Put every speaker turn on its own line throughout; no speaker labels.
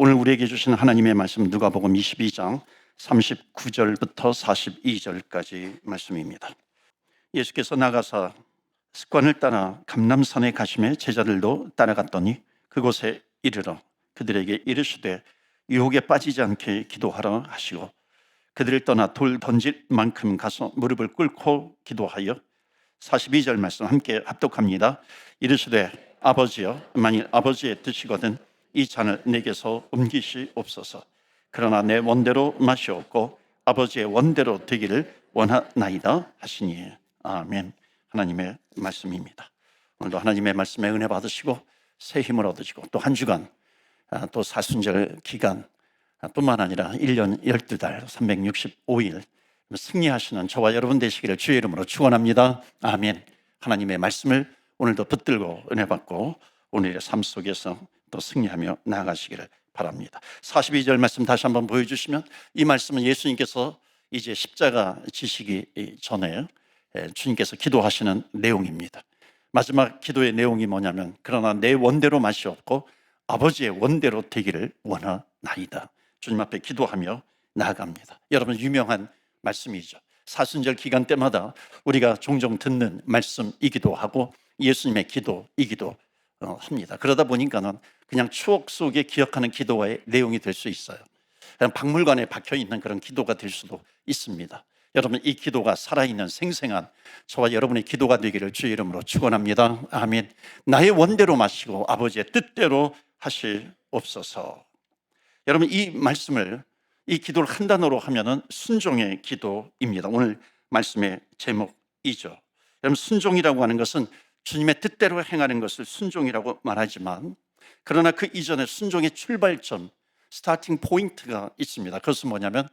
오늘 우리에게 주신 하나님의 말씀 누가복음 22장 39절부터 42절까지 말씀입니다. 예수께서 나가사 습관을 따라 감람산에 가심에 제자들도 따라갔더니 그곳에 이르러 그들에게 이르시되 유혹에 빠지지 않게 기도하라 하시고 그들을 떠나 돌 던질 만큼 가서 무릎을 꿇고 기도하여 42절 말씀 함께 합독합니다. 이르시되 아버지여, 만일 아버지의 뜻이거든 이 잔을 내게서 옮기시옵소서. 그러나 내 원대로 마시옵고 아버지의 원대로 되기를 원하나이다 하시니. 아멘. 하나님의 말씀입니다. 오늘도 하나님의 말씀에 은혜 받으시고 새 힘을 얻으시고 또 한 주간 또 사순절 기간 뿐만 아니라 1년 12달 365일 승리하시는 저와 여러분 되시기를 주의 이름으로 축원합니다. 아멘. 하나님의 말씀을 오늘도 붙들고 은혜 받고 오늘의 삶 속에서 또 승리하며 나아가시기를 바랍니다. 42절 말씀 다시 한번 보여주시면, 이 말씀은 예수님께서 이제 십자가 지시기 전에 주님께서 기도하시는 내용입니다. 마지막 기도의 내용이 뭐냐면, 그러나 내 원대로 마시옵고 아버지의 원대로 되기를 원하나이다. 주님 앞에 기도하며 나아갑니다. 여러분, 유명한 말씀이죠. 사순절 기간 때마다 우리가 종종 듣는 말씀이기도 하고 예수님의 기도이기도 합니다. 그러다 보니까는 그냥 추억 속에 기억하는 기도의 내용이 될 수 있어요. 그냥 박물관에 박혀있는 그런 기도가 될 수도 있습니다. 여러분, 이 기도가 살아있는 생생한 저와 여러분의 기도가 되기를 주의 이름으로 축원합니다. 아멘. 나의 원대로 마시고 아버지의 뜻대로 하시옵소서. 여러분, 이 말씀을, 이 기도를 한 단어로 하면은 순종의 기도입니다. 오늘 말씀의 제목이죠. 여러분, 순종이라고 하는 것은 주님의 뜻대로 행하는 것을 순종이라고 말하지만, 그러나 그 이전에 순종의 출발점, 스타팅 포인트가 있습니다. 그것은 뭐냐면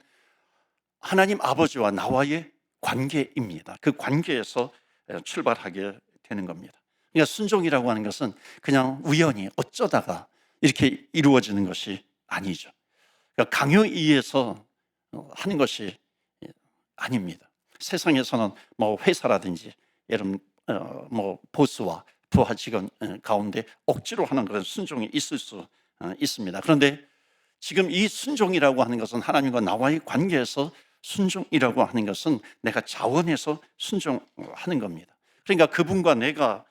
하나님 아버지와 나와의 관계입니다. 그 관계에서 출발하게 되는 겁니다. 그러니까 순종이라고 하는 것은 그냥 우연히 어쩌다가 이렇게 이루어지는 것이 아니죠. 그러니까 강요에 의해서 하는 것이 아닙니다. 세상에서는 뭐 회사라든지 여러분 뭐 보스와 부하 직원 가운데 억지로 하는 그런 순종이 있을 수 있습니다. 그런데 지금 이 순종이라고 하는 것은 하나님과 나와의 관계에서 순종이라고 하는 것은 내가 자원해서 순종하는 겁니다. 그러니까 그분과 내가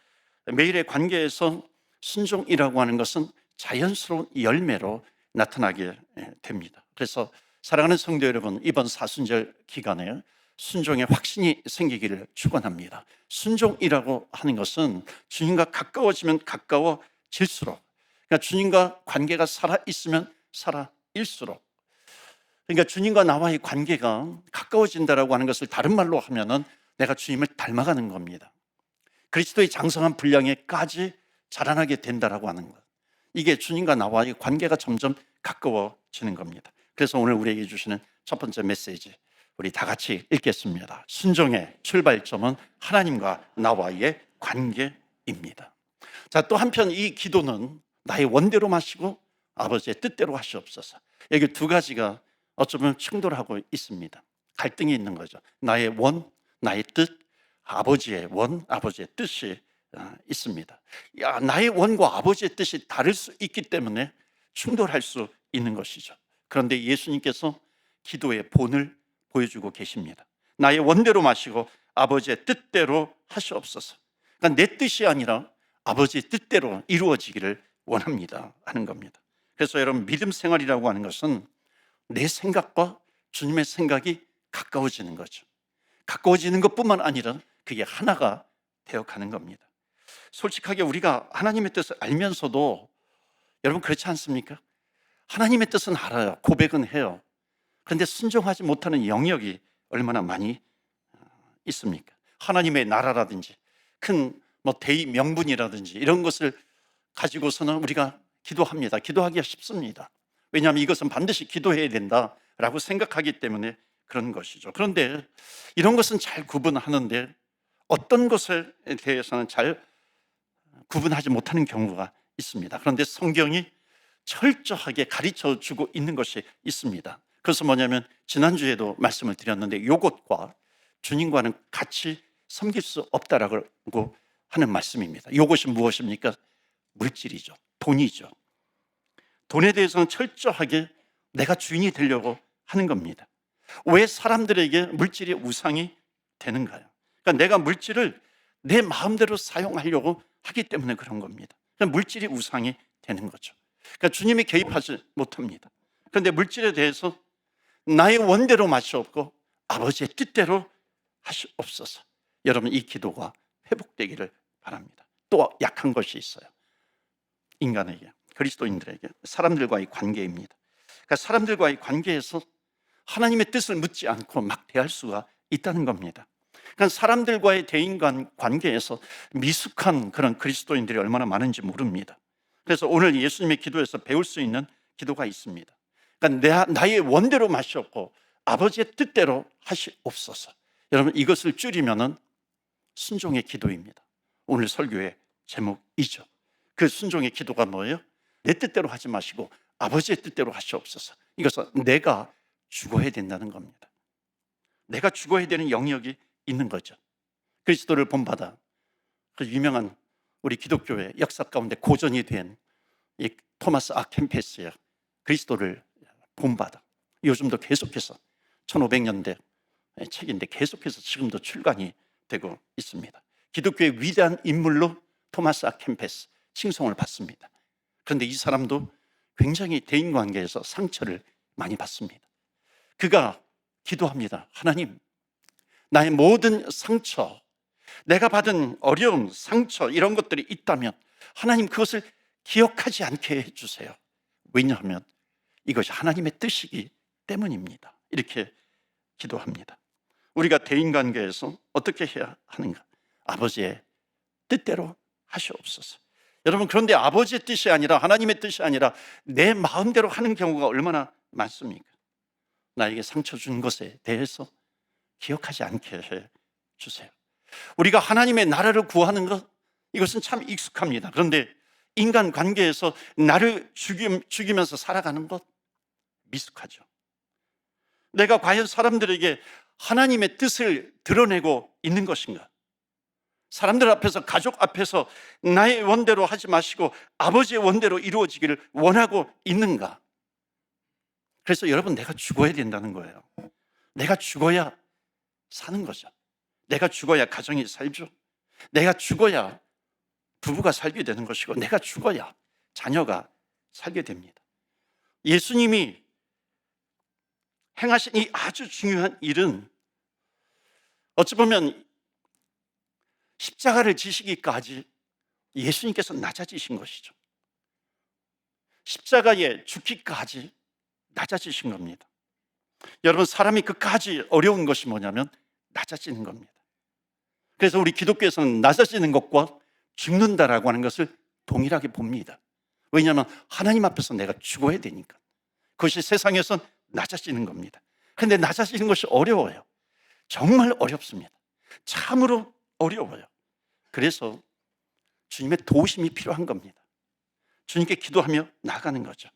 매일의 관계에서 순종이라고 하는 것은 자연스러운 열매로 나타나게 됩니다. 그래서 사랑하는 성도 여러분, 이번 사순절 기간에 순종의 확신이 생기기를 축원합니다. 순종이라고 하는 것은 주님과 가까워지면 가까워질수록, 그러니까 주님과 관계가 살아있으면 살아일수록, 그러니까 주님과 나와의 관계가 가까워진다라고 하는 것을 다른 말로 하면은 내가 주님을 닮아가는 겁니다. 그리스도의 장성한 분량에까지 자라나게 된다라고 하는 것, 이게 주님과 나와의 관계가 점점 가까워지는 겁니다. 그래서 오늘 우리에게 주시는 첫 번째 메시지, 우리 다 같이 읽겠습니다. 순종의 출발점은 하나님과 나와의 관계입니다. 자, 또 한편 이 기도는 나의 원대로 마시고 아버지의 뜻대로 하시옵소서. 여기 두 가지가 어쩌면 충돌하고 있습니다. 갈등이 있는 거죠. 나의 원, 나의 뜻, 아버지의 원, 아버지의 뜻이 있습니다. 나의 원과 아버지의 뜻이 다를 수 있기 때문에 충돌할 수 있는 것이죠. 그런데 예수님께서 기도의 본을 보여주고 계십니다. 나의 원대로 마시고 아버지의 뜻대로 하시옵소서. 그러니까 내 뜻이 아니라 아버지의 뜻대로 이루어지기를 원합니다 하는 겁니다. 그래서 여러분, 믿음 생활이라고 하는 것은 내 생각과 주님의 생각이 가까워지는 거죠. 가까워지는 것뿐만 아니라 그게 하나가 되어가는 겁니다. 솔직하게 우리가 하나님의 뜻을 알면서도 여러분, 그렇지 않습니까? 하나님의 뜻은 알아요. 고백은 해요. 그런데 순종하지 못하는 영역이 얼마나 많이 있습니까? 하나님의 나라라든지 큰 대의 명분이라든지 이런 것을 가지고서는 우리가 기도합니다. 기도하기가 쉽습니다. 왜냐하면 이것은 반드시 기도해야 된다라고 생각하기 때문에 그런 것이죠. 그런데 이런 것은 잘 구분하는데 어떤 것에 대해서는 잘 구분하지 못하는 경우가 있습니다. 그런데 성경이 철저하게 가르쳐 주고 있는 것이 있습니다. 그래서 뭐냐면 지난주에도 말씀을 드렸는데 요것과 주님과는 같이 섬길 수 없다라고 하는 말씀입니다. 요것이 무엇입니까? 물질이죠. 돈이죠. 돈에 대해서는 철저하게 내가 주인이 되려고 하는 겁니다. 왜 사람들에게 물질이 우상이 되는가요? 그러니까 내가 물질을 내 마음대로 사용하려고 하기 때문에 그런 겁니다. 그러니까 물질이 우상이 되는 거죠. 그러니까 주님이 개입하지 못합니다. 그런데 물질에 대해서 나의 원대로 마시옵고 아버지의 뜻대로 하시옵소서. 여러분, 이 기도가 회복되기를 바랍니다. 또 약한 것이 있어요. 인간에게, 그리스도인들에게, 사람들과의 관계입니다. 그러니까 사람들과의 관계에서 하나님의 뜻을 묻지 않고 막 대할 수가 있다는 겁니다. 그러니까 사람들과의 대인간 관계에서 미숙한 그런 그리스도인들이 얼마나 많은지 모릅니다. 그래서 오늘 예수님의 기도에서 배울 수 있는 기도가 있습니다. 그러니까 나의 원대로 마시옵고 아버지의 뜻대로 하시옵소서. 여러분, 이것을 줄이면은 순종의 기도입니다. 오늘 설교의 제목이죠. 그 순종의 기도가 뭐예요? 내 뜻대로 하지 마시고 아버지의 뜻대로 하시옵소서. 이것은 내가 죽어야 된다는 겁니다. 내가 죽어야 되는 영역이 있는 거죠. 그리스도를 본받아 그 유명한 우리 기독교의 역사 가운데 고전이 된 이 토마스 아켄페스의 그리스도를 본받아, 요즘도 계속해서 1500년대 책인데 계속해서 지금도 출간이 되고 있습니다. 기독교의 위대한 인물로 토마스 아켄페스 칭송을 받습니다. 그런데 이 사람도 굉장히 대인관계에서 상처를 많이 받습니다. 그가 기도합니다. 하나님, 나의 모든 상처, 내가 받은 어려움, 상처, 이런 것들이 있다면 하나님 그것을 기억하지 않게 해주세요. 왜냐하면 이것이 하나님의 뜻이기 때문입니다. 이렇게 기도합니다. 우리가 대인관계에서 어떻게 해야 하는가? 아버지의 뜻대로 하시옵소서. 여러분, 그런데 아버지의 뜻이 아니라, 하나님의 뜻이 아니라 내 마음대로 하는 경우가 얼마나 많습니까? 나에게 상처 준 것에 대해서 기억하지 않게 해주세요. 우리가 하나님의 나라를 구하는 것, 이것은 참 익숙합니다. 그런데 인간 관계에서 나를 죽이면서 살아가는 것 미숙하죠. 내가 과연 사람들에게 하나님의 뜻을 드러내고 있는 것인가? 사람들 앞에서, 가족 앞에서 나의 원대로 하지 마시고 아버지의 원대로 이루어지기를 원하고 있는가? 그래서 여러분, 내가 죽어야 된다는 거예요. 내가 죽어야 사는 거죠. 내가 죽어야 가정이 살죠. 내가 죽어야 부부가 살게 되는 것이고, 내가 죽어야 자녀가 살게 됩니다. 예수님이 행하신 이 아주 중요한 일은 어찌 보면 십자가를 지시기까지 예수님께서 낮아지신 것이죠. 십자가에 죽기까지 낮아지신 겁니다. 여러분, 사람이 그까지 어려운 것이 뭐냐면 낮아지는 겁니다. 그래서 우리 기독교에서는 낮아지는 것과 죽는다라고 하는 것을 동일하게 봅니다. 왜냐하면 하나님 앞에서 내가 죽어야 되니까. 그것이 세상에선 낮아지는 겁니다. 그런데 낮아지는 것이 어려워요. 정말 어렵습니다. 참으로 어려워요. 그래서 주님의 도우심이 필요한 겁니다. 주님께 기도하며 나가는 거죠.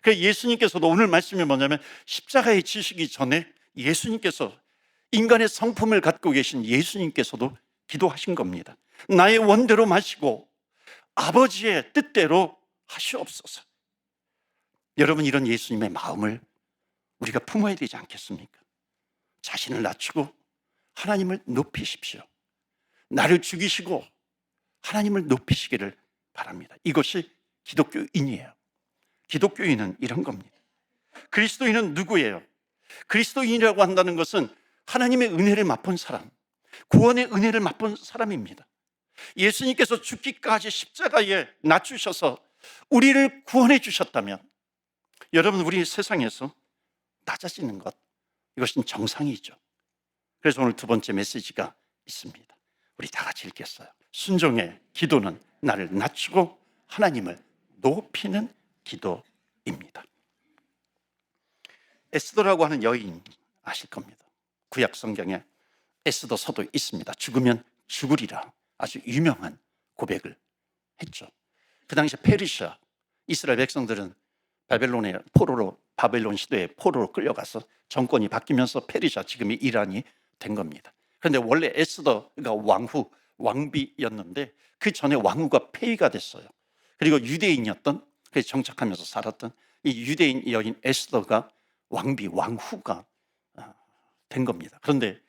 그래서 예수님께서도 오늘 말씀이 뭐냐면 십자가에 지시기 전에 예수님께서, 인간의 성품을 갖고 계신 예수님께서도 기도하신 겁니다. 나의 원대로 마시고 아버지의 뜻대로 하시옵소서. 여러분, 이런 예수님의 마음을 우리가 품어야 되지 않겠습니까? 자신을 낮추고 하나님을 높이십시오. 나를 죽이시고 하나님을 높이시기를 바랍니다. 이것이 기독교인이에요. 기독교인은 이런 겁니다. 그리스도인은 누구예요? 그리스도인이라고 한다는 것은 하나님의 은혜를 맛본 사람, 구원의 은혜를 맛본 사람입니다. 예수님께서 죽기까지 십자가에 낮추셔서 우리를 구원해 주셨다면, 여러분, 우리 세상에서 낮아지는 것, 이것은 정상이죠. 그래서 오늘 두 번째 메시지가 있습니다. 우리 다 같이 읽겠어요. 순종의 기도는 나를 낮추고 하나님을 높이는 기도입니다. 에스더라고 하는 여인 아실 겁니다. 구약 성경에 에스더서도 있습니다. 죽으면 죽으리라 아주 유명한 고백을 했죠. 그 당시 페르시아, 이스라엘 백성들은 바벨론의 포로로, 바벨론 시대의 포로로 끌려가서 정권이 바뀌면서 페르시아, 지금의 이란이 된 겁니다. 그런데 원래 에스더가 왕비였는데 그 전에 왕후가 폐위가 됐어요. 그리고 유대인이었던 그래서 정착하면서 살았던 이 유대인 여인 에스더가 왕후가 된 겁니다. 그런데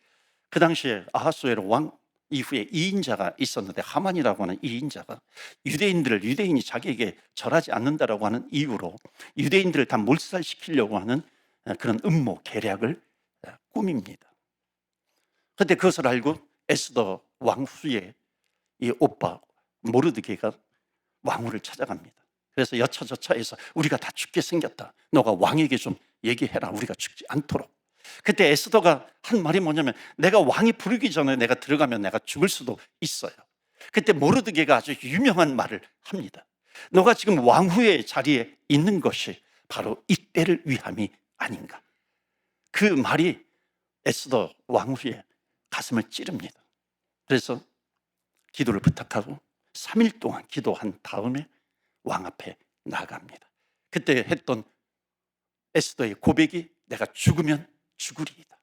그 당시에 아하수에로 왕 이후에 2인자가 있었는데, 하만이라고 하는 2인자가 유대인이 자기에게 절하지 않는다라고 하는 이유로 유대인들을 다 몰살시키려고 하는 그런 음모 계략을 꾸밉니다. 그런데 그것을 알고 에스더 왕후의 이 오빠 모르드게가 왕후를 찾아갑니다. 그래서 여차저차해서 우리가 다 죽게 생겼다, 너가 왕에게 좀 얘기해라, 우리가 죽지 않도록. 그때 에스더가 한 말이 뭐냐면, 내가 왕이 부르기 전에 내가 들어가면 내가 죽을 수도 있어요. 그때 모르드게가 아주 유명한 말을 합니다. 너가 지금 왕후의 자리에 있는 것이 바로 이때를 위함이 아닌가. 그 말이 에스더 왕후의 가슴을 찌릅니다. 그래서 기도를 부탁하고 3일 동안 기도한 다음에 왕 앞에 나갑니다. 그때 했던 에스더의 고백이 내가 죽으면 죽으리이다.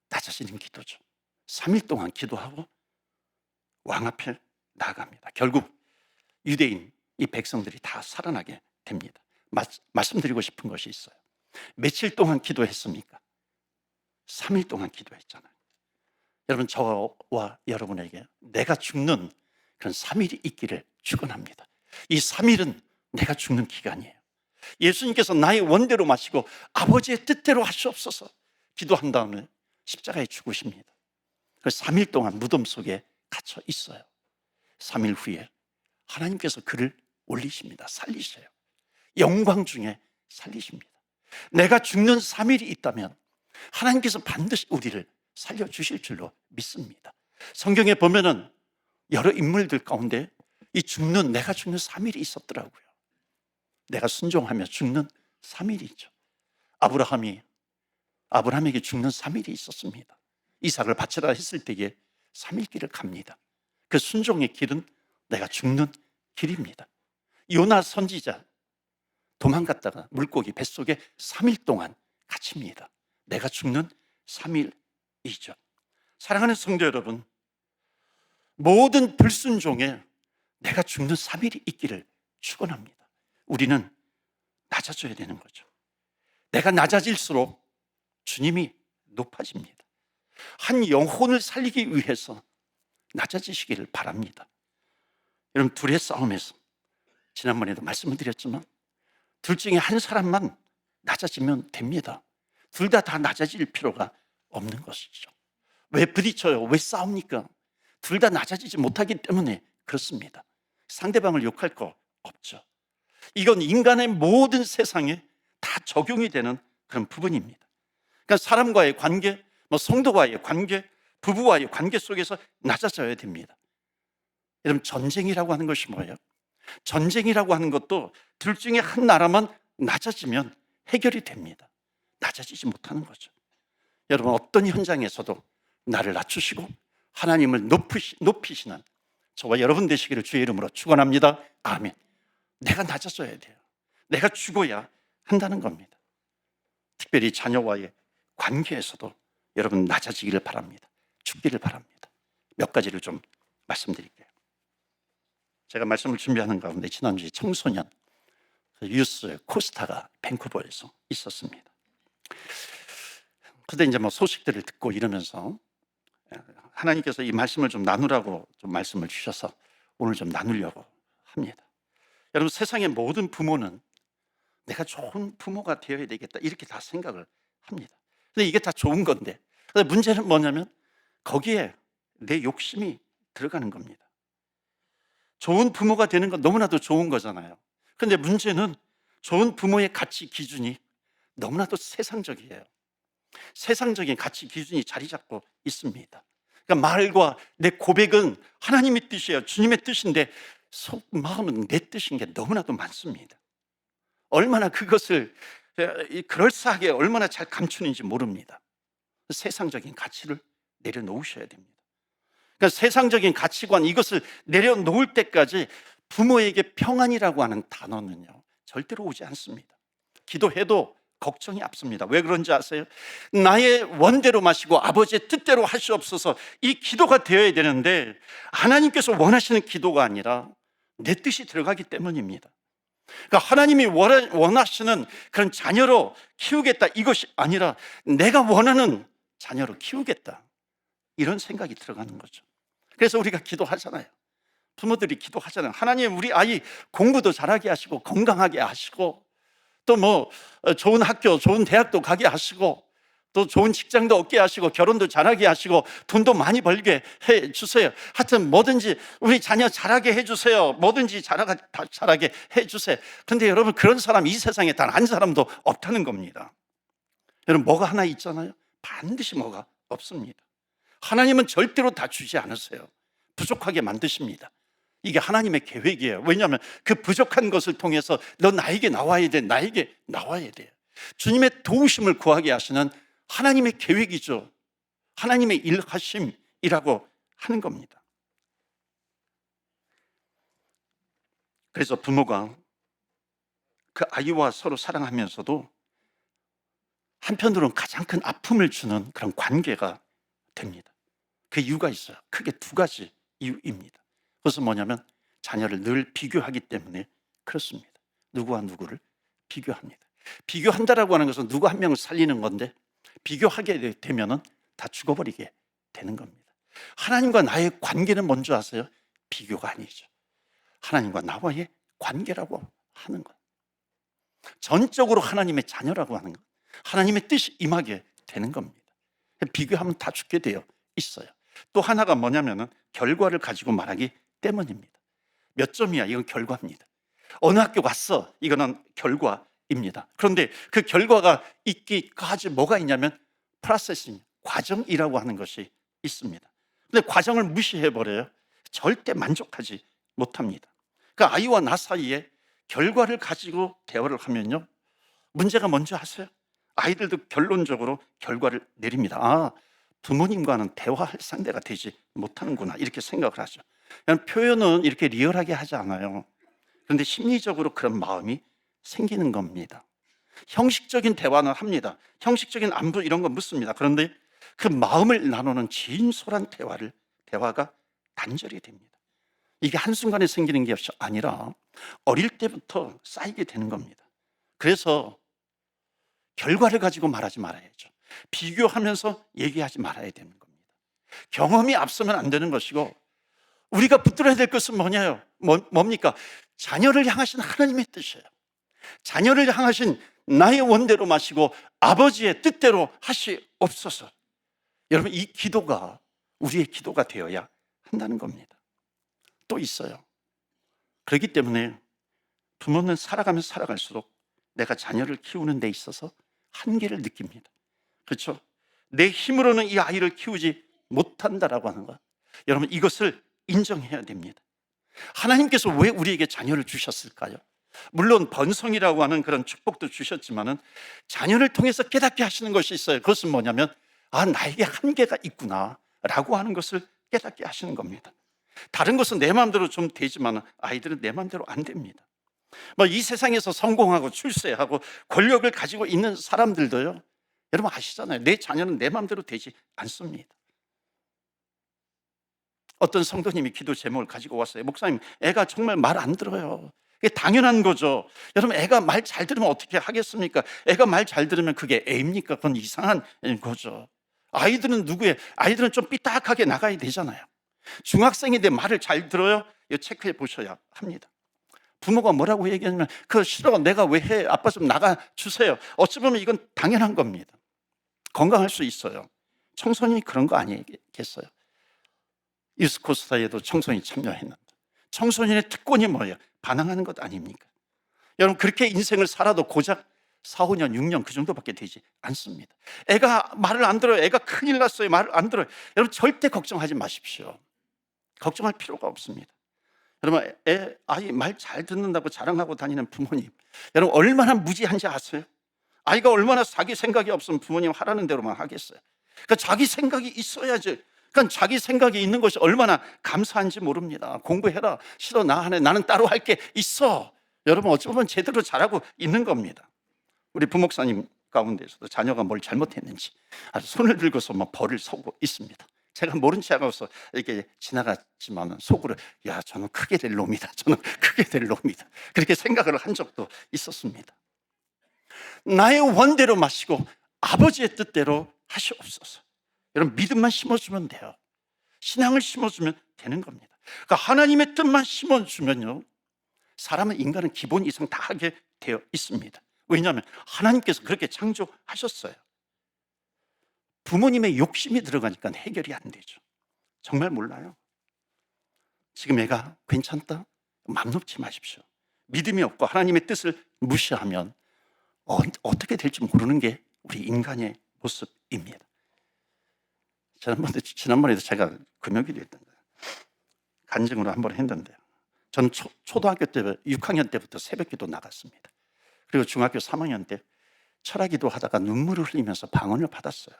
낮아지는 기도죠. 3일 동안 기도하고 왕 앞에 나갑니다. 결국 유대인 이 백성들이 다 살아나게 됩니다. 말씀드리고 싶은 것이 있어요. 며칠 동안 기도했습니까? 3일 동안 기도했잖아요. 여러분, 저와 여러분에게 내가 죽는 그런 3일이 있기를 축원합니다. 이 3일은 내가 죽는 기간이에요. 예수님께서 나의 원대로 마시고 아버지의 뜻대로 하시옵소서 기도한 다음에 십자가에 죽으십니다. 그래서 3일 동안 무덤 속에 갇혀 있어요. 3일 후에 하나님께서 그를 올리십니다. 살리셔요. 영광 중에 살리십니다. 내가 죽는 3일이 있다면 하나님께서 반드시 우리를 살려주실 줄로 믿습니다. 성경에 보면은 여러 인물들 가운데 내가 죽는 3일이 있었더라고요. 내가 순종하며 죽는 3일이죠. 아브라함에게 죽는 3일이 있었습니다. 이삭을 바치라 했을 때에 3일 길을 갑니다. 그 순종의 길은 내가 죽는 길입니다. 요나 선지자 도망갔다가 물고기 뱃속에 3일 동안 갇힙니다. 내가 죽는 3일이죠. 사랑하는 성도 여러분, 모든 불순종에 내가 죽는 3일이 있기를 축원합니다. 우리는 낮아져야 되는 거죠. 내가 낮아질수록 주님이 높아집니다. 한 영혼을 살리기 위해서 낮아지시기를 바랍니다. 여러분, 둘의 싸움에서 지난번에도 말씀을 드렸지만 둘 중에 한 사람만 낮아지면 됩니다. 둘 다 낮아질 필요가 없는 것이죠. 왜 부딪혀요? 왜 싸웁니까? 둘 다 낮아지지 못하기 때문에 그렇습니다. 상대방을 욕할 거 없죠. 이건 인간의 모든 세상에 다 적용이 되는 그런 부분입니다. 그러니까 사람과의 관계, 성도와의 관계, 부부와의 관계 속에서 낮아져야 됩니다. 여러분, 전쟁이라고 하는 것이 뭐예요? 전쟁이라고 하는 것도 둘 중에 한 나라만 낮아지면 해결이 됩니다. 낮아지지 못하는 거죠. 여러분, 어떤 현장에서도 나를 낮추시고 하나님을 높이시는 저와 여러분 되시기를 주의 이름으로 축원합니다. 아멘. 내가 낮아져야 돼요. 내가 죽어야 한다는 겁니다. 특별히 자녀와의 관계에서도 여러분 낮아지기를 바랍니다. 죽기를 바랍니다. 몇 가지를 좀 말씀드릴게요. 제가 말씀을 준비하는 가운데 지난주에 청소년 유스 코스타가 밴쿠버에서 있었습니다. 그때 이제 소식들을 듣고 이러면서 하나님께서 이 말씀을 좀 나누라고 좀 말씀을 주셔서 오늘 좀 나누려고 합니다. 여러분, 세상의 모든 부모는 내가 좋은 부모가 되어야 되겠다 이렇게 다 생각을 합니다. 근데 이게 다 좋은 건데, 문제는 뭐냐면 거기에 내 욕심이 들어가는 겁니다. 좋은 부모가 되는 건 너무나도 좋은 거잖아요. 그런데 문제는 좋은 부모의 가치 기준이 너무나도 세상적이에요. 세상적인 가치 기준이 자리 잡고 있습니다. 그러니까 말과 내 고백은 하나님의 뜻이에요. 주님의 뜻인데 속 마음은 내 뜻인 게 너무나도 많습니다. 얼마나 그것을 그럴싸하게 얼마나 잘 감추는지 모릅니다. 세상적인 가치를 내려놓으셔야 됩니다. 그러니까 세상적인 가치관, 이것을 내려놓을 때까지 부모에게 평안이라고 하는 단어는요 절대로 오지 않습니다. 기도해도 걱정이 앞섭니다. 왜 그런지 아세요? 나의 원대로 마시고 아버지의 뜻대로 하시옵소서, 이 기도가 되어야 되는데 하나님께서 원하시는 기도가 아니라 내 뜻이 들어가기 때문입니다. 그러니까 하나님이 원하시는 그런 자녀로 키우겠다 이것이 아니라 내가 원하는 자녀로 키우겠다, 이런 생각이 들어가는 거죠. 그래서 우리가 기도하잖아요. 부모들이 기도하잖아요. 하나님, 우리 아이 공부도 잘하게 하시고 건강하게 하시고 또 뭐 좋은 학교, 좋은 대학도 가게 하시고 또 좋은 직장도 얻게 하시고 결혼도 잘하게 하시고 돈도 많이 벌게 해 주세요. 하여튼 뭐든지 우리 자녀 잘하게 해 주세요. 뭐든지 잘하게 해 주세요. 그런데 여러분, 그런 사람 이 세상에 단 한 사람도 없다는 겁니다. 여러분, 뭐가 하나 있잖아요. 반드시 뭐가 없습니다. 하나님은 절대로 다 주지 않으세요. 부족하게 만드십니다. 이게 하나님의 계획이에요. 왜냐하면 그 부족한 것을 통해서 너 나에게 나와야 돼, 나에게 나와야 돼요. 주님의 도우심을 구하게 하시는 하나님의 계획이죠. 하나님의 일하심이라고 하는 겁니다. 그래서 부모가 그 아이와 서로 사랑하면서도 한편으로는 가장 큰 아픔을 주는 그런 관계가 됩니다. 그 이유가 있어요. 크게 두 가지 이유입니다. 그것은 뭐냐면 자녀를 늘 비교하기 때문에 그렇습니다. 누구와 누구를 비교합니다. 비교한다라고 하는 것은 누구 한 명을 살리는 건데, 비교하게 되면은 다 죽어버리게 되는 겁니다. 하나님과 나의 관계는 뭔지 아세요? 비교가 아니죠. 하나님과 나와의 관계라고 하는 것, 전적으로 하나님의 자녀라고 하는 것, 하나님의 뜻이 임하게 되는 겁니다. 비교하면 다 죽게 되어 있어요. 또 하나가 뭐냐면은 결과를 가지고 말하기 때문입니다. 몇 점이야? 이건 결과입니다. 어느 학교 갔어? 이거는 결과입니다. 그런데 그 결과가 있기까지 뭐가 있냐면 프로세싱, 과정이라고 하는 것이 있습니다. 근데 과정을 무시해버려요. 절대 만족하지 못합니다. 그러니까 아이와 나 사이에 결과를 가지고 대화를 하면요, 문제가 뭔지 아세요? 아이들도 결론적으로 결과를 내립니다. 아, 부모님과는 대화할 상대가 되지 못하는구나, 이렇게 생각을 하죠. 그냥 표현은 이렇게 리얼하게 하지 않아요. 그런데 심리적으로 그런 마음이 생기는 겁니다. 형식적인 대화는 합니다. 형식적인 안부 이런 거 묻습니다. 그런데 그 마음을 나누는 진솔한 대화가 단절이 됩니다. 이게 한순간에 생기는 게 아니라 어릴 때부터 쌓이게 되는 겁니다. 그래서 결과를 가지고 말하지 말아야죠. 비교하면서 얘기하지 말아야 되는 겁니다. 경험이 앞서면 안 되는 것이고, 우리가 붙들어야 될 것은 뭡니까? 자녀를 향하신 하나님의 뜻이에요. 자녀를 향하신 나의 원대로 마시고 아버지의 뜻대로 하시옵소서. 여러분, 이 기도가 우리의 기도가 되어야 한다는 겁니다. 또 있어요. 그렇기 때문에 부모는 살아가면 살아갈수록 내가 자녀를 키우는 데 있어서 한계를 느낍니다. 그렇죠? 내 힘으로는 이 아이를 키우지 못한다라고 하는 것, 여러분, 이것을 인정해야 됩니다. 하나님께서 왜 우리에게 자녀를 주셨을까요? 물론 번성이라고 하는 그런 축복도 주셨지만은 자녀를 통해서 깨닫게 하시는 것이 있어요. 그것은 뭐냐면, 아, 나에게 한계가 있구나 라고 하는 것을 깨닫게 하시는 겁니다. 다른 것은 내 마음대로 좀 되지만 아이들은 내 마음대로 안 됩니다. 이 세상에서 성공하고 출세하고 권력을 가지고 있는 사람들도요, 여러분 아시잖아요. 내 자녀는 내 마음대로 되지 않습니다. 어떤 성도님이 기도 제목을 가지고 왔어요. 목사님, 애가 정말 말 안 들어요. 이게 당연한 거죠. 여러분, 애가 말 잘 들으면 어떻게 하겠습니까? 애가 말 잘 들으면 그게 애입니까? 그건 이상한 거죠. 아이들은 아이들은 좀 삐딱하게 나가야 되잖아요. 중학생인데 말을 잘 들어요? 이거 체크해 보셔야 합니다. 부모가 뭐라고 얘기하냐면, 그거 싫어, 내가 왜 해? 아빠 좀 나가주세요. 어찌 보면 이건 당연한 겁니다. 건강할 수 있어요. 청소년이 그런 거 아니겠어요? 이스코스타에도 청소년이 참여했는데, 청소년의 특권이 뭐예요? 반항하는 것 아닙니까? 여러분, 그렇게 인생을 살아도 고작 4, 5년, 6년 그 정도밖에 되지 않습니다. 애가 말을 안 들어요. 애가 큰일 났어요. 말을 안 들어요. 여러분, 절대 걱정하지 마십시오. 걱정할 필요가 없습니다. 여러분, 아이 말 잘 듣는다고 자랑하고 다니는 부모님, 여러분 얼마나 무지한지 아세요? 아이가 얼마나 자기 생각이 없으면 부모님 하라는 대로만 하겠어요. 그러니까 자기 생각이 있어야지. 그러니까 자기 생각이 있는 것이 얼마나 감사한지 모릅니다. 공부해라. 싫어, 나 하네. 나는 따로 할 게 있어. 여러분, 어찌 보면 제대로 잘하고 있는 겁니다. 우리 부목사님 가운데서도 자녀가 뭘 잘못했는지 아주 손을 들고서 벌을 서고 있습니다. 제가 모른 체 하고서 이렇게 지나갔지만 속으로 야, 저는 크게 될 놈이다. 저는 크게 될 놈이다. 그렇게 생각을 한 적도 있었습니다. 나의 원대로 마시고 아버지의 뜻대로 하시옵소서. 여러분, 믿음만 심어주면 돼요. 신앙을 심어주면 되는 겁니다. 그러니까 하나님의 뜻만 심어주면요, 사람은, 인간은 기본 이상 다 하게 되어 있습니다. 왜냐하면 하나님께서 그렇게 창조하셨어요. 부모님의 욕심이 들어가니까 해결이 안 되죠. 정말 몰라요. 지금 애가 괜찮다? 맘 놓지 마십시오. 믿음이 없고 하나님의 뜻을 무시하면 어떻게 될지 모르는 게 우리 인간의 모습입니다. 지난번에도 제가 금요일에 했던 거예요. 간증으로 한번 했는데요. 저는 초등학교 때 6학년 때부터 새벽기도 나갔습니다. 그리고 중학교 3학년 때 철학기도 하다가 눈물을 흘리면서 방언을 받았어요.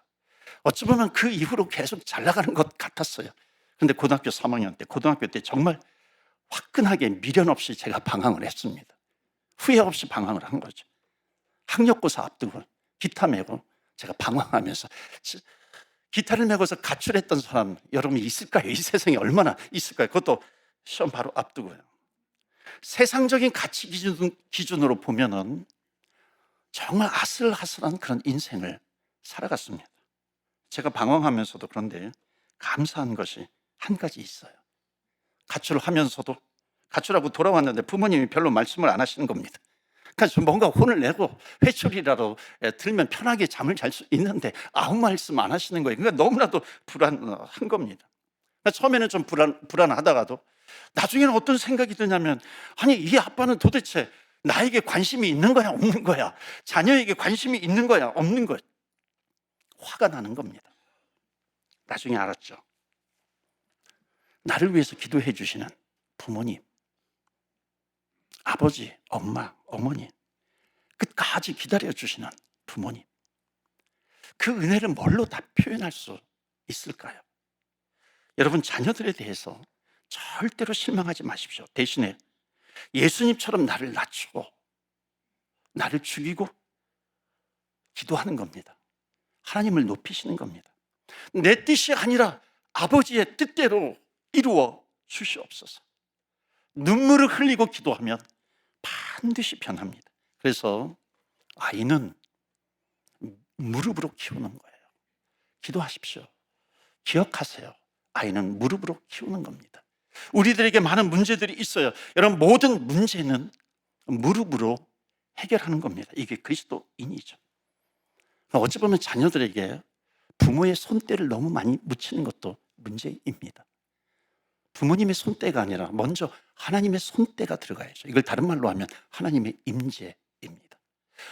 어찌 보면 그 이후로 계속 잘 나가는 것 같았어요. 그런데 고등학교 3학년 때, 고등학교 때 정말 화끈하게 미련 없이 제가 방황을 했습니다. 후회 없이 방황을 한 거죠. 학력고사 앞두고 기타 메고 제가 방황하면서, 기타를 메고서 가출했던 사람 여러분 있을까요? 이 세상에 얼마나 있을까요? 그것도 시험 바로 앞두고요. 세상적인 가치 기준으로 보면은 정말 아슬아슬한 그런 인생을 살아갔습니다. 제가 방황하면서도 그런데 감사한 것이 한 가지 있어요. 가출을 하면서도, 가출하고 돌아왔는데 부모님이 별로 말씀을 안 하시는 겁니다. 그래서 뭔가 혼을 내고 회초리라도 들면 편하게 잠을 잘 수 있는데 아무 말씀 안 하시는 거예요. 그러니까 너무나도 불안한 겁니다. 그러니까 처음에는 좀 불안하다가도 나중에는 어떤 생각이 드냐면, 아니, 이 아빠는 도대체 나에게 관심이 있는 거야, 없는 거야? 자녀에게 관심이 있는 거야, 없는 거야? 화가 나는 겁니다. 나중에 알았죠. 나를 위해서 기도해 주시는 부모님, 아버지, 엄마, 어머니, 끝까지 기다려 주시는 부모님, 그 은혜를 뭘로 다 표현할 수 있을까요? 여러분, 자녀들에 대해서 절대로 실망하지 마십시오. 대신에 예수님처럼 나를 낮추고 나를 죽이고 기도하는 겁니다. 하나님을 높이시는 겁니다. 내 뜻이 아니라 아버지의 뜻대로 이루어 주시옵소서. 눈물을 흘리고 기도하면 반드시 변합니다. 그래서 아이는 무릎으로 키우는 거예요. 기도하십시오. 기억하세요. 아이는 무릎으로 키우는 겁니다. 우리들에게 많은 문제들이 있어요. 여러분, 모든 문제는 무릎으로 해결하는 겁니다. 이게 그리스도인이죠. 어찌 보면 자녀들에게 부모의 손때를 너무 많이 묻히는 것도 문제입니다. 부모님의 손때가 아니라 먼저 하나님의 손때가 들어가야죠. 이걸 다른 말로 하면 하나님의 임재입니다.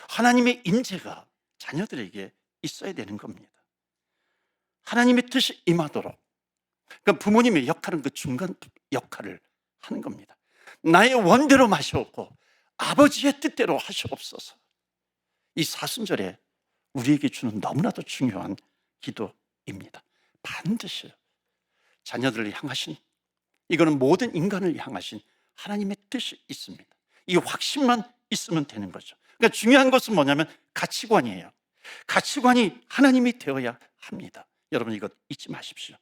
하나님의 임재가 자녀들에게 있어야 되는 겁니다. 하나님의 뜻이 임하도록. 그러니까 부모님의 역할은 그 중간 역할을 하는 겁니다. 나의 원대로 마시옵고 아버지의 뜻대로 하시옵소서. 이 사순절에 우리에게 주는 너무나도 중요한 기도입니다. 반드시 자녀들을 향하신, 이거는 모든 인간을 향하신 하나님의 뜻이 있습니다. 이 확신만 있으면 되는 거죠. 그러니까 중요한 것은 뭐냐면 가치관이에요. 가치관이 하나님이 되어야 합니다. 여러분, 이것 잊지 마십시오.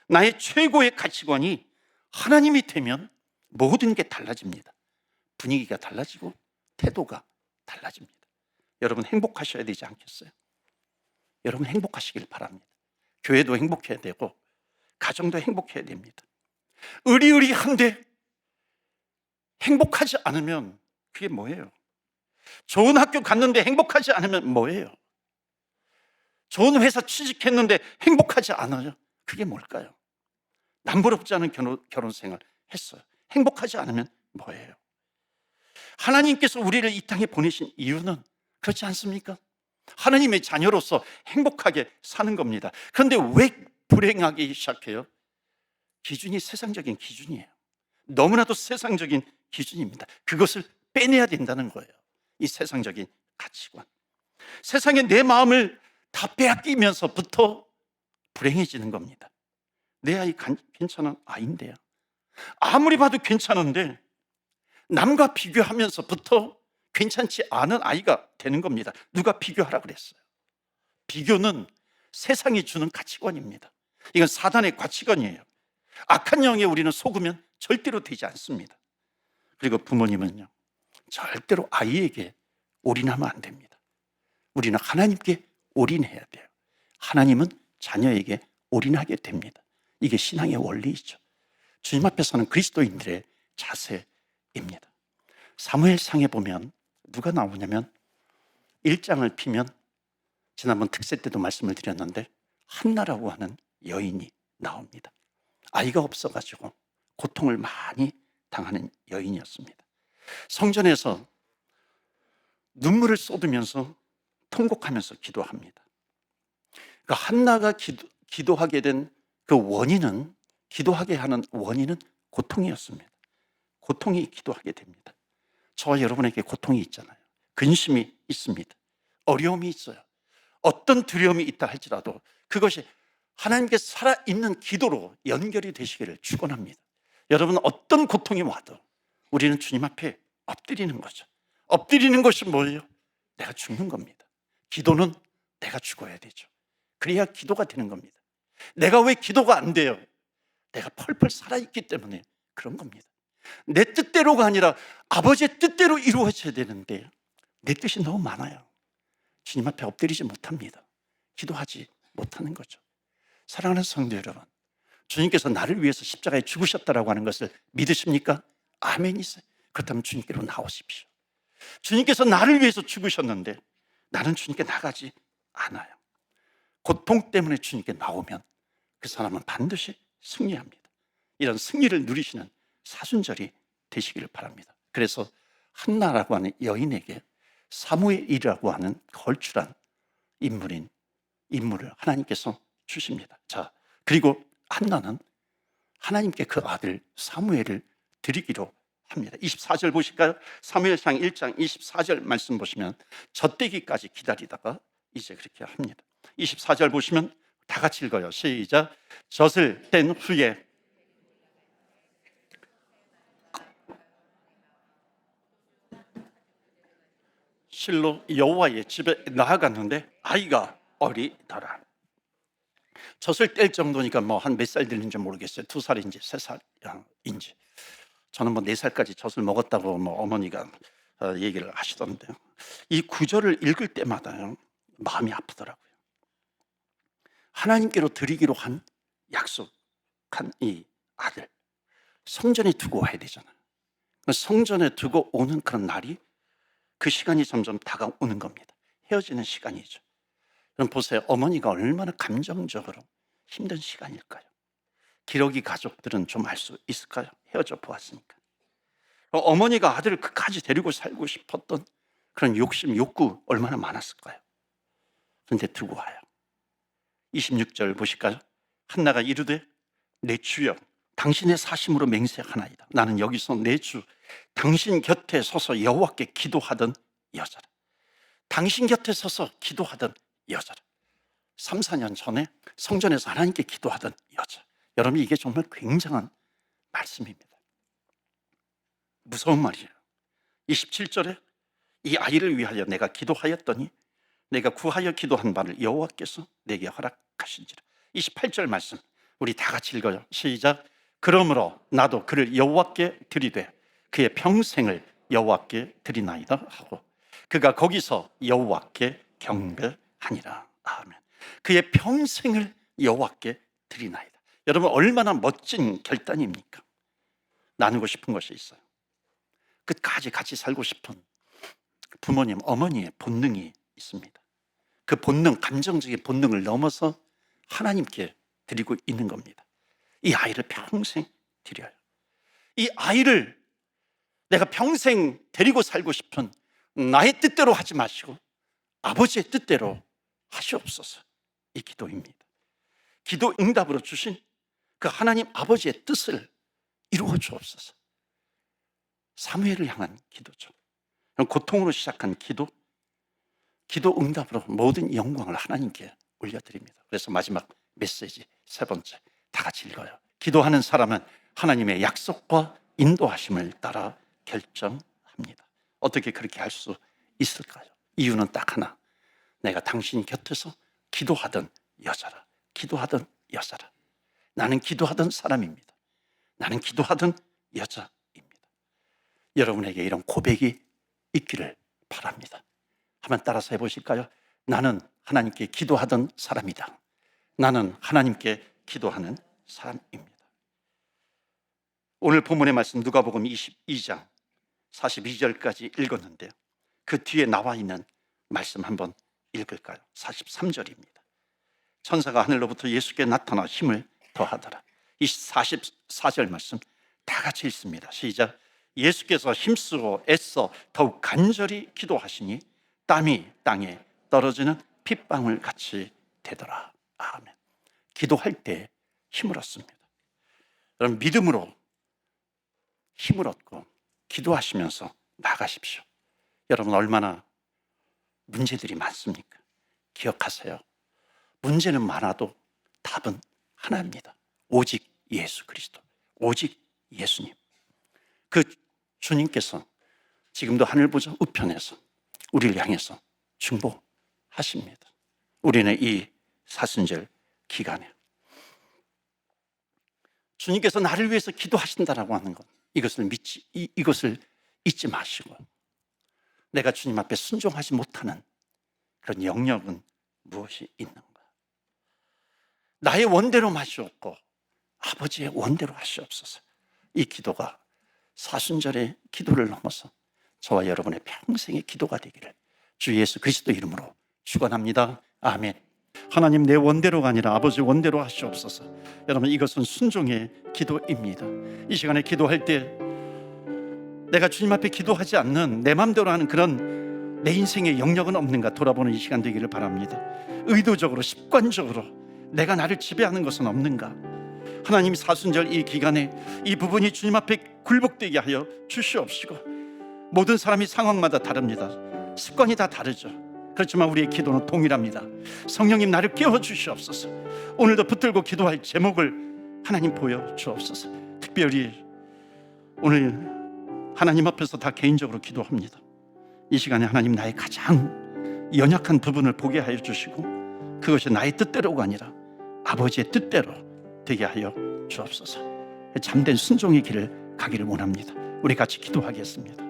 나의 최고의 가치관이 하나님이 되면 모든 게 달라집니다. 분위기가 달라지고 태도가 달라집니다. 여러분, 행복하셔야 되지 않겠어요? 여러분, 행복하시길 바랍니다. 교회도 행복해야 되고 가정도 행복해야 됩니다. 의리의리한데 행복하지 않으면 그게 뭐예요? 좋은 학교 갔는데 행복하지 않으면 뭐예요? 좋은 회사 취직했는데 행복하지 않아요? 그게 뭘까요? 남부럽지 않은 결혼 생활 했어요. 행복하지 않으면 뭐예요? 하나님께서 우리를 이 땅에 보내신 이유는 그렇지 않습니까? 하나님의 자녀로서 행복하게 사는 겁니다. 그런데 왜 불행하기 시작해요? 기준이 세상적인 기준이에요. 너무나도 세상적인 기준입니다. 그것을 빼내야 된다는 거예요. 이 세상적인 가치관. 세상에 내 마음을 다 빼앗기면서부터 불행해지는 겁니다. 내 아이 괜찮은 아이인데요. 아무리 봐도 괜찮은데 남과 비교하면서부터 괜찮지 않은 아이가 되는 겁니다. 누가 비교하라 그랬어요? 비교는 세상이 주는 가치관입니다. 이건 사단의 가치관이에요. 악한 영에 우리는 속으면 절대로 되지 않습니다. 그리고 부모님은요, 절대로 아이에게 올인하면 안 됩니다. 우리는 하나님께 올인해야 돼요. 하나님은 자녀에게 올인하게 됩니다. 이게 신앙의 원리이죠. 주님 앞에 서는 그리스도인들의 자세입니다. 사무엘상에 보면 누가 나오냐면 1장을 피면 지난번 특세 때도 말씀을 드렸는데 한나라고 하는 여인이 나옵니다. 아이가 없어가지고 고통을 많이 당하는 여인이었습니다. 성전에서 눈물을 쏟으면서 통곡하면서 기도합니다. 그러니까 한나가 기도하게 된 그 원인은, 기도하게 하는 원인은 고통이었습니다. 고통이 기도하게 됩니다. 저와 여러분에게 고통이 있잖아요. 근심이 있습니다. 어려움이 있어요. 어떤 두려움이 있다 할지라도 그것이 하나님께 살아있는 기도로 연결이 되시기를 축원합니다. 여러분, 어떤 고통이 와도 우리는 주님 앞에 엎드리는 거죠. 엎드리는 것이 뭐예요? 내가 죽는 겁니다. 기도는 내가 죽어야 되죠. 그래야 기도가 되는 겁니다. 내가 왜 기도가 안 돼요? 내가 펄펄 살아있기 때문에 그런 겁니다. 내 뜻대로가 아니라 아버지의 뜻대로 이루어져야 되는데 내 뜻이 너무 많아요. 주님 앞에 엎드리지 못합니다. 기도하지 못하는 거죠. 사랑하는 성도 여러분, 주님께서 나를 위해서 십자가에 죽으셨다고 하는 것을 믿으십니까? 아멘이세요. 그렇다면 주님께로 나오십시오. 주님께서 나를 위해서 죽으셨는데 나는 주님께 나가지 않아요. 고통 때문에 주님께 나오면 그 사람은 반드시 승리합니다. 이런 승리를 누리시는 사순절이 되시기를 바랍니다. 그래서 한나라고 하는 여인에게 사무엘이라고 하는 걸출한 인물을 하나님께서 주십니다. 자, 그리고 한나는 하나님께 그 아들 사무엘을 드리기로 합니다. 24절 보실까요? 사무엘상 1장 24절 말씀 보시면 젖되기까지 기다리다가 이제 그렇게 합니다. 24절 보시면 다 같이 읽어요. 시작. 젖을 뗀 후에 실로 여호와의 집에 나아갔는데 아이가 어리더라. 젖을 뗄 정도니까 뭐 한 몇 살 되는지 모르겠어요. 2살인지 3살인지. 저는 뭐 4살까지 젖을 먹었다고 뭐 어머니가 얘기를 하시던데요. 이 구절을 읽을 때마다요, 마음이 아프더라고요. 하나님께로 드리기로 한 약속한 이 아들, 성전에 두고 와야 되잖아요. 성전에 두고 오는 그런 날이, 그 시간이 점점 다가오는 겁니다. 헤어지는 시간이죠. 그럼 보세요. 어머니가 얼마나 감정적으로 힘든 시간일까요? 기러기 가족들은 좀 알 수 있을까요? 헤어져 보았으니까. 어머니가 아들을 끝까지 데리고 살고 싶었던 그런 욕심, 욕구 얼마나 많았을까요? 그런데 두고 와요. 26절 보실까요? 한나가 이르되 내 주여 당신의 사심으로 맹세하나이다. 나는 여기서 내 주 당신 곁에 서서 여호와께 기도하던 여자라. 당신 곁에 서서 기도하던 여자라. 3, 4년 전에 성전에서 하나님께 기도하던 여자. 여러분, 이게 정말 굉장한 말씀입니다. 무서운 말이에요. 27절에 이 아이를 위하여 내가 기도하였더니 내가 구하여 기도한 바를 여호와께서 내게 허락하신지라. 28절 말씀 우리 다 같이 읽어요. 시작. 그러므로 나도 그를 여호와께 드리되 그의 평생을 여호와께 드리나이다 하고 그가 거기서 여호와께 경배하니라. 아멘. 그의 평생을 여호와께 드리나이다. 여러분, 얼마나 멋진 결단입니까? 나누고 싶은 것이 있어요. 끝까지 같이 살고 싶은 부모님, 어머니의 본능이 있습니다. 그 본능, 감정적인 본능을 넘어서 하나님께 드리고 있는 겁니다. 이 아이를 평생 드려요. 이 아이를 내가 평생 데리고 살고 싶은 나의 뜻대로 하지 마시고 아버지의 뜻대로 하시옵소서. 이 기도입니다. 기도 응답으로 주신 그 하나님 아버지의 뜻을 이루어 주옵소서. 사무엘을 향한 기도죠. 고통으로 시작한 기도 응답으로 모든 영광을 하나님께 올려드립니다. 그래서 마지막 메시지 세 번째, 다 같이 읽어요. 기도하는 사람은 하나님의 약속과 인도하심을 따라 결정합니다. 어떻게 그렇게 할 수 있을까요? 이유는 딱 하나. 내가 당신 곁에서 기도하던 여자라. 기도하던 여자라. 나는 기도하던 사람입니다. 나는 기도하던 여자입니다. 여러분에게 이런 고백이 있기를 바랍니다. 한번 따라서 해보실까요? 나는 하나님께 기도하던 사람이다. 나는 하나님께 기도하는 사람입니다. 오늘 본문의 말씀 누가복음 22장 42절까지 읽었는데요. 그 뒤에 나와 있는 말씀 한번 읽을까요? 43절입니다. 천사가 하늘로부터 예수께 나타나 힘을 더하더라. 이 44절 말씀 다 같이 읽습니다. 시작. 예수께서 힘쓰고 애써 더욱 간절히 기도하시니 땀이 땅에 떨어지는 핏방울 같이 되더라. 아멘. 기도할 때 힘을 얻습니다. 여러분, 믿음으로 힘을 얻고 기도하시면서 나가십시오. 여러분, 얼마나 문제들이 많습니까? 기억하세요. 문제는 많아도 답은 하나입니다. 오직 예수 그리스도, 오직 예수님. 그 주님께서 지금도 하늘 보좌 우편에서 우리를 향해서 중보하십니다. 우리는 이 사순절 기간에 주님께서 나를 위해서 기도하신다라고 하는 것, 이것을 잊지 마시고, 내가 주님 앞에 순종하지 못하는 그런 영역은 무엇이 있는가? 나의 원대로 마시옵고 아버지의 원대로 하시옵소서. 이 기도가 사순절의 기도를 넘어서 저와 여러분의 평생의 기도가 되기를 주 예수 그리스도 이름으로 축원합니다. 아멘. 하나님, 내 원대로가 아니라 아버지 원대로 하시옵소서. 여러분, 이것은 순종의 기도입니다. 이 시간에 기도할 때 내가 주님 앞에 기도하지 않는 내 마음대로 하는 그런 내 인생의 영역은 없는가 돌아보는 이 시간 되기를 바랍니다. 의도적으로 습관적으로 내가 나를 지배하는 것은 없는가? 하나님, 사순절 이 기간에 이 부분이 주님 앞에 굴복되게 하여 주시옵시고, 모든 사람이 상황마다 다릅니다. 습관이 다 다르죠. 그렇지만 우리의 기도는 동일합니다. 성령님, 나를 깨워 주시옵소서. 오늘도 붙들고 기도할 제목을 하나님 보여주옵소서. 특별히 오늘 하나님 앞에서 다 개인적으로 기도합니다. 이 시간에 하나님, 나의 가장 연약한 부분을 보게 하여 주시고 그것이 나의 뜻대로가 아니라 아버지의 뜻대로 되게 하여 주옵소서. 참된 순종의 길을 가기를 원합니다. 우리 같이 기도하겠습니다.